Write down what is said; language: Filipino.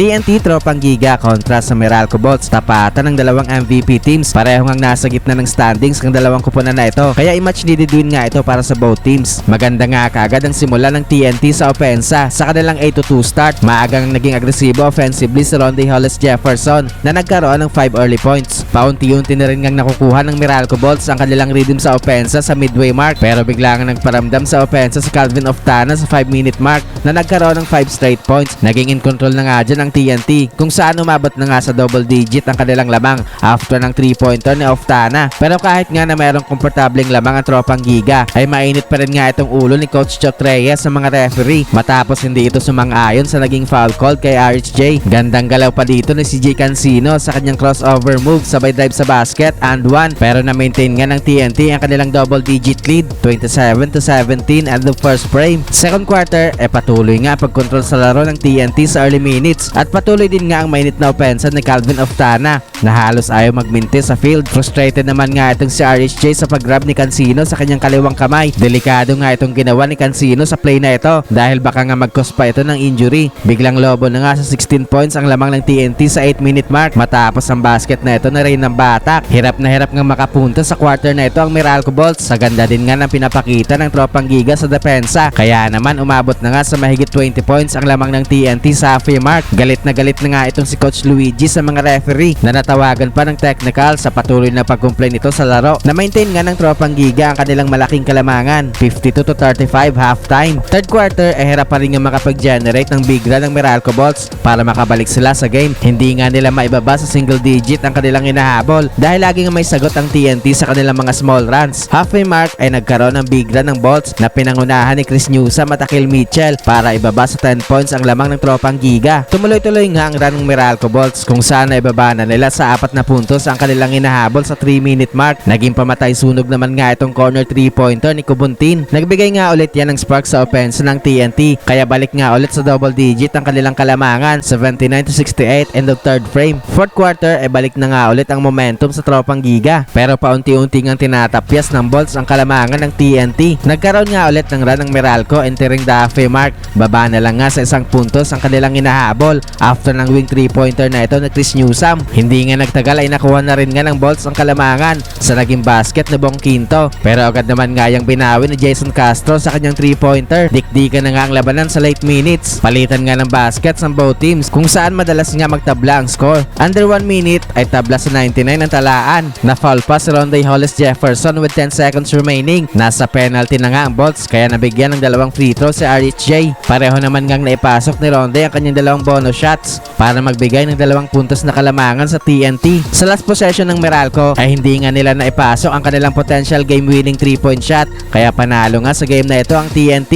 TNT Tropang Giga kontra sa Meralco Bolts. Tapatan ng dalawang MVP teams. Pareho ngang nasa gitna ng standings ng dalawang kupunan na ito. Kaya i-match needed win nga ito para sa both teams. Maganda nga kaagad ang simula ng TNT sa opensa. Sa kanilang 8-2 start, maagang naging agresibo offensively si Ronde Hollis Jefferson na nagkaroon ng 5 early points. Paunti-unti na rin ngang nakukuha ng Meralco Bolts ang kanilang rhythm sa opensa sa midway mark. Pero bigla nga nagparamdam sa opensa si Calvin Oftana sa 5-minute mark na nagkaroon ng 5 straight points. Naging in control na nga dyan ang TNT kung saan umabot na nga sa double digit ang kanilang lamang after ng 3-pointer ni Oftana. Pero kahit nga na mayroong komportableng lamang ang Tropang Giga ay mainit pa rin nga itong ulo ni Coach Chot Reyes sa mga referee matapos hindi ito sumang-ayon sa naging foul call kay RHJ. Gandang galaw pa dito ni CJ Cancino sa kanyang crossover move sabay drive sa basket and one, pero na-maintain nga ng TNT ang kanilang double digit lead 27-17 at the first frame. Second quarter patuloy nga pagkontrol sa laro ng TNT sa early minutes at patuloy din nga ang mainit na opensa ni Calvin Oftana na halos ayaw magminti sa field. Frustrated naman nga itong si RHJ sa pag-grab ni Cancino sa kanyang kaliwang kamay. Delikado nga itong ginawa ni Cancino sa play na ito dahil baka nga mag-cause pa ito ng injury. Biglang lobo na nga sa 16 points ang lamang ng TNT sa 8-minute mark matapos ang basket na ito na rin ng batak. Hirap na hirap nga makapunta sa quarter na ito ang Meralco Bolts. Sa ganda din nga ng pinapakita ng Tropang Giga sa depensa. Kaya naman umabot na nga sa mahigit 20 points ang lamang ng TNT sa halfway mark. Galit na nga itong si Coach Luigi sa mga referee na natawagan pa ng technical sa patuloy na pag-complain nito sa laro. Na-maintain nga ng Tropang Giga ang kanilang malaking kalamangan 52-35 halftime. Third quarter hirap pa rin nga makapag-generate ng big run ng Meralco Bolts para makabalik sila sa game. Hindi nga nila maibaba sa single digit ang kanilang inahabol dahil lagi nga may sagot ang TNT sa kanilang mga small runs. Halfway mark ay nagkaroon ng big run ng Bolts na pinangunahan ni Chris Newsome at Akil Mitchell para ibaba sa 10 points ang lamang ng Tropang Giga. Tumuloy-tuloy nga ang run ng Meralco Bolts kung saan na ibaba na nila sa 4 na puntos ang kanilang inahabol sa 3-minute mark. Naging pamatay sunog naman nga itong corner 3-pointer ni Kubuntin. Nagbigay nga ulit yan ng spark sa offense ng TNT kaya balik nga ulit sa double digit ang kanilang kalamangan 79-68 end of third frame. Fourth quarter balik na nga ulit ang momentum sa Tropang Giga pero paunti-unti ngang tinatapyas ng Bolts ang kalamangan ng TNT. Nagkaroon nga ulit ng run ng Meralco entering the halfway mark. Baba na lang nga sa 1 puntos ang kanilang inahabol after ng wing 3-pointer na ito na Chris Newsome. Hindi nga nagtagal ay nakuha na rin nga ng Bolts ang kalamangan sa naging basket na Bong Quinto pero agad naman nga yung binawi ni Jason Castro sa kanyang 3-pointer. Dikdikan na nga ang labanan sa late minutes. Palitan nga ng baskets ng both teams kung saan madalas nga magtabla ang score. Under 1 minute ay tabla sa 99 ang talaan. Na foul pa si Ronde Hollis Jefferson with 10 seconds remaining. Nasa penalty na nga ang Bolts kaya nabigyan ng dalawang free throw si RHJ. Pareho naman ngang naipasok ni Ronde ang kanyang dalawang bonus shots para magbigay ng 2 puntos na kalamangan sa TNT. Sa last possession ng Meralco ay hindi nga nila naipasok ang kanilang potential game winning 3-point shot kaya panalo nga sa game na ito ang TNT.